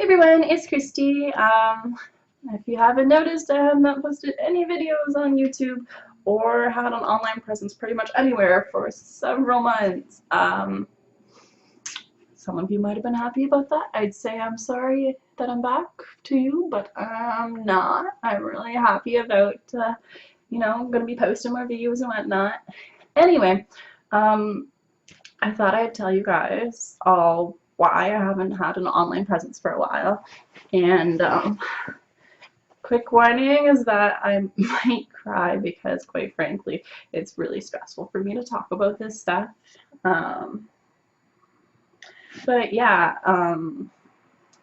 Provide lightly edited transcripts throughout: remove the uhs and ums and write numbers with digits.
Hey everyone, it's Christy. If you haven't noticed, I have not posted any videos on YouTube or had an online presence pretty much anywhere for several months. Some of you might have been happy about that. I'd say I'm sorry that I'm back to you, but I'm not. I'm really happy about, I'm going to be posting more videos and whatnot. Anyway, um, I thought I'd tell you guys all why I haven't had an online presence for a while. And quick warning is that I might cry because, quite frankly, it's really stressful for me to talk about this stuff. Um, but yeah,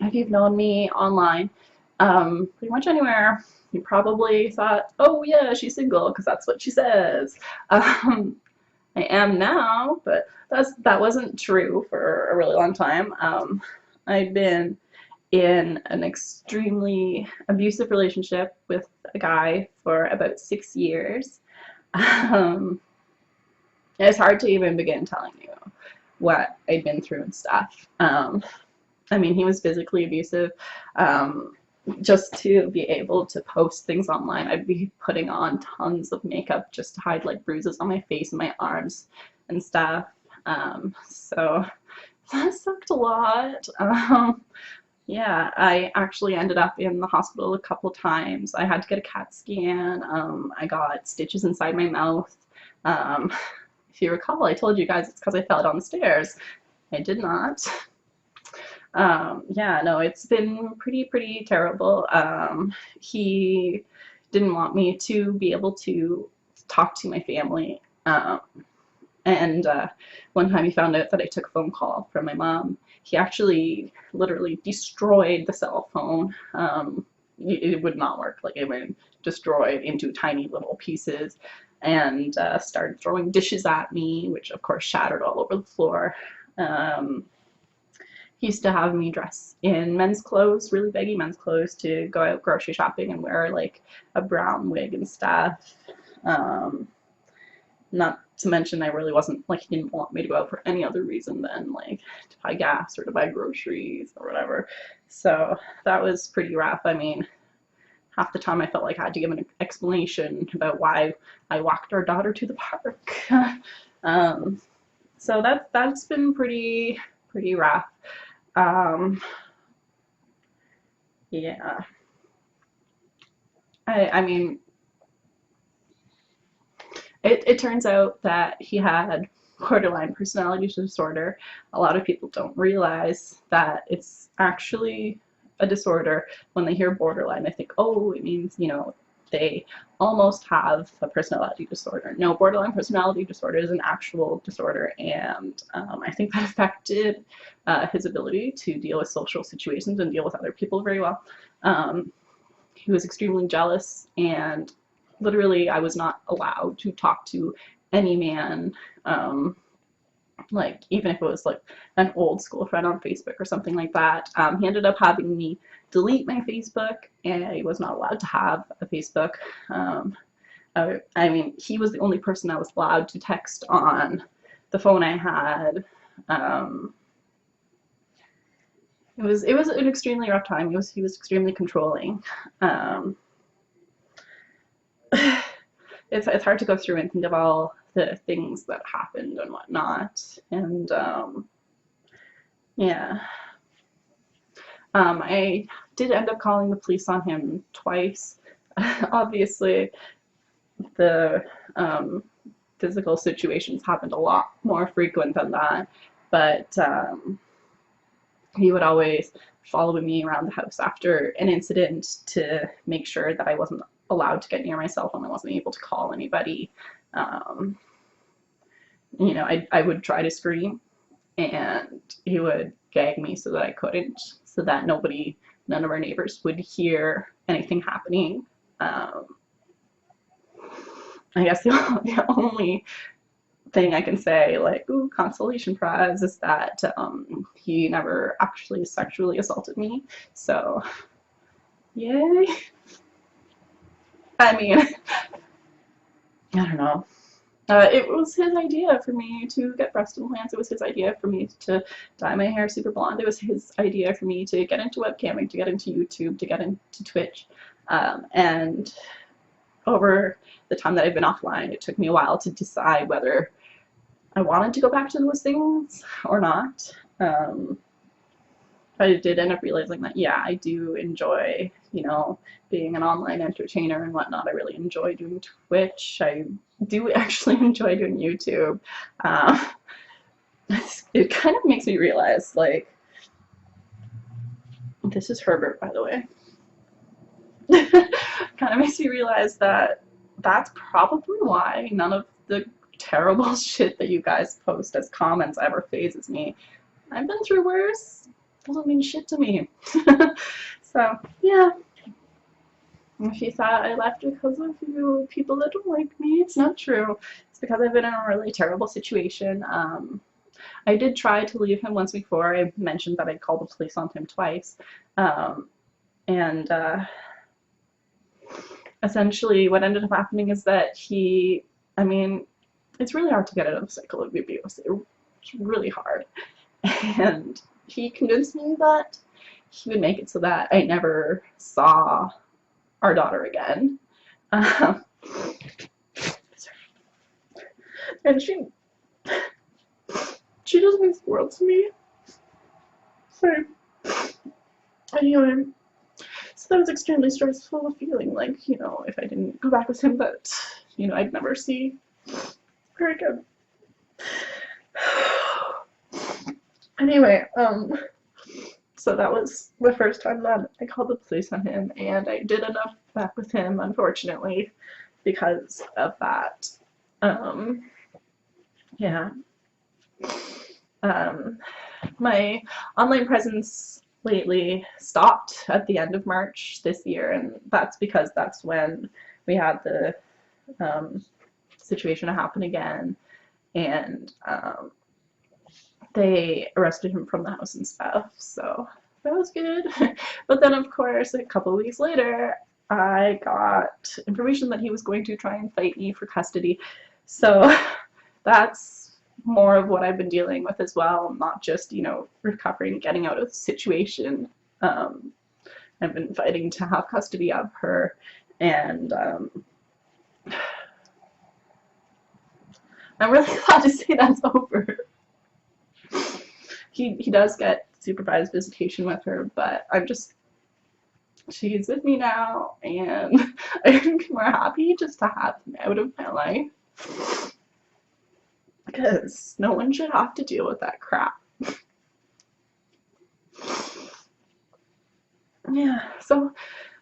if you've known me online, pretty much anywhere, you probably thought, oh yeah, she's single because that's what she says. I am now, but that wasn't true for a really long time. I'd been in an extremely abusive relationship with a guy for about 6 years. Um, it's hard to even begin telling you what I'd been through and stuff. I mean, he was physically abusive. Just to be able to post things online, I'd be putting on tons of makeup just to hide like bruises on my face and my arms and stuff. So that sucked a lot. Yeah, I actually ended up in the hospital a couple times. I had to get a CAT scan. I got stitches inside my mouth. Um, if you recall, I told you guys it's because I fell down the stairs. I did not. Yeah, no, it's been pretty terrible. He didn't want me to be able to talk to my family. And one time he found out that I took a phone call from my mom. He actually literally destroyed the cell phone. It would not work. Like, it went destroyed into tiny little pieces and started throwing dishes at me, which of course shattered all over the floor. He used to have me dress in men's clothes, really baggy men's clothes, to go out grocery shopping and wear like a brown wig and stuff. Not to mention, I really wasn't, like, he didn't want me to go out for any other reason than like to buy gas or to buy groceries or whatever. So that was pretty rough. I mean, half the time I felt like I had to give an explanation about why I walked our daughter to the park. So that's been pretty rough. Um, yeah, I mean, it turns out that he had borderline personality disorder. A lot of people don't realize that it's actually a disorder. When they hear borderline, they think, oh, it means, they almost have a personality disorder. No, borderline personality disorder is an actual disorder, and I think that affected his ability to deal with social situations and deal with other people very well. He was extremely jealous, and literally I was not allowed to talk to any man, like, even if it was like an old school friend on Facebook or something like that. He ended up having me delete my Facebook, and I was not allowed to have a Facebook. I mean, he was the only person I was allowed to text on the phone I had. It was an extremely rough time. He was extremely controlling. It's hard to go through and think of all the things that happened and whatnot. And yeah, I did end up calling the police on him twice. Obviously, the physical situations happened a lot more frequent than that, but he would always follow me around the house after an incident to make sure that I wasn't allowed to get near my cell phone. I wasn't able to call anybody. Um, I would try to scream, and he would gag me so that I couldn't, so that none of our neighbors would hear anything happening. I guess the only thing I can say, like, ooh, consolation prize, is that he never actually sexually assaulted me. So, yay. I mean, I don't know. It was his idea for me to get breast implants. It was his idea for me to dye my hair super blonde. It was his idea for me to get into webcamming, to get into YouTube, to get into Twitch. And over the time that I've been offline, it took me a while to decide whether I wanted to go back to those things or not. I did end up realizing that, yeah, I do enjoy, being an online entertainer and whatnot. I really enjoy doing Twitch. I do actually enjoy doing YouTube. Um, it kind of makes me realize, like, this is Herbert, by the way. Kind of makes me realize that that's probably why none of the terrible shit that you guys post as comments ever phases me. I've been through worse. Doesn't mean shit to me. So, yeah. If you thought I left because of you people that don't like me, it's not true. It's because I've been in a really terrible situation. I did try to leave him once before. I mentioned that I'd called the police on him twice. And essentially what ended up happening is that it's really hard to get out of cycle of abuse. It's really hard. And he convinced me that he would make it so that I never saw our daughter again. And she just means the world to me. So anyway, so that was extremely stressful, feeling like, if I didn't go back with him, that, I'd never see her again. Anyway, so that was the first time that I called the police on him, and I did end up back with him, unfortunately, because of that. Yeah. My online presence lately stopped at the end of March this year, and that's because that's when we had the situation happen again, and they arrested him from the house and stuff, so that was good. But then, of course, a couple weeks later, I got information that he was going to try and fight me for custody. So that's more of what I've been dealing with as well, not just, recovering, getting out of the situation. I've been fighting to have custody of her, and I'm really glad to say that's over. He does get supervised visitation with her, but she's with me now, and I'm more happy just to have him out of my life, because no one should have to deal with that crap. Yeah, so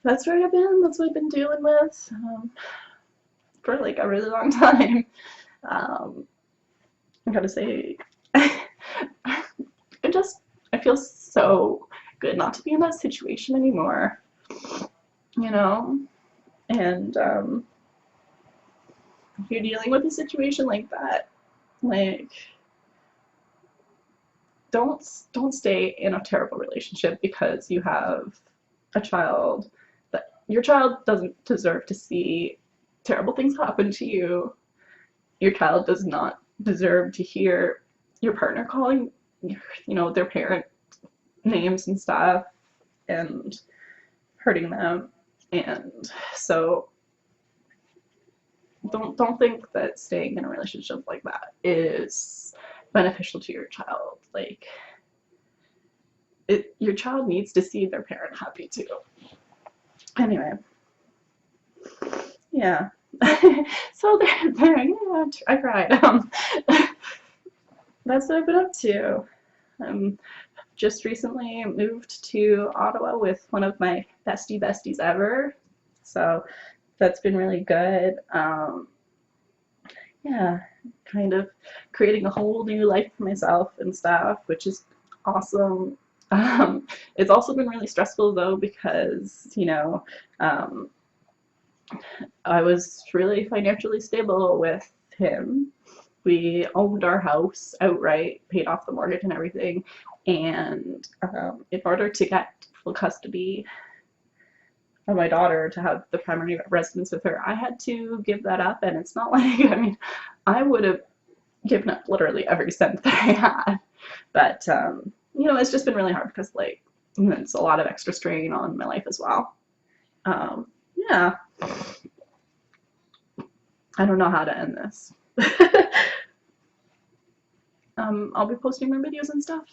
that's where I've been. That's what I've been dealing with for like a really long time. I gotta say, I feel so good not to be in that situation anymore, and if you're dealing with a situation like that, like, don't stay in a terrible relationship because you have a child. That your child doesn't deserve to see terrible things happen to you. Your child does not deserve to hear your partner calling their parent names and stuff and hurting them. And so don't think that staying in a relationship like that is beneficial to your child. Like, your child needs to see their parent happy too. Anyway, yeah. So there, yeah, I cried. That's what I've been up to. Just recently moved to Ottawa with one of my besties ever, so that's been really good. Yeah, kind of creating a whole new life for myself and stuff, which is awesome. It's also been really stressful though, because I was really financially stable with him. We owned our house outright, paid off the mortgage and everything, and in order to get full custody, of my daughter to have the primary residence with her, I had to give that up. And it's not like, I mean, I would have given up literally every cent that I had. But, you know, it's just been really hard because, like, it's a lot of extra strain on my life as well. Yeah, I don't know how to end this. I'll be posting more videos and stuff.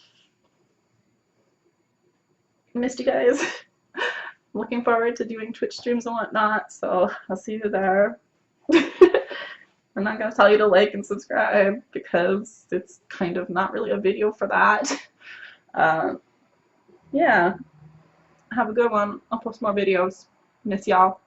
Missed you guys. Looking forward to doing Twitch streams and whatnot, so I'll see you there. I'm not going to tell you to like and subscribe because it's kind of not really a video for that. Yeah, have a good one. I'll post more videos. Miss y'all.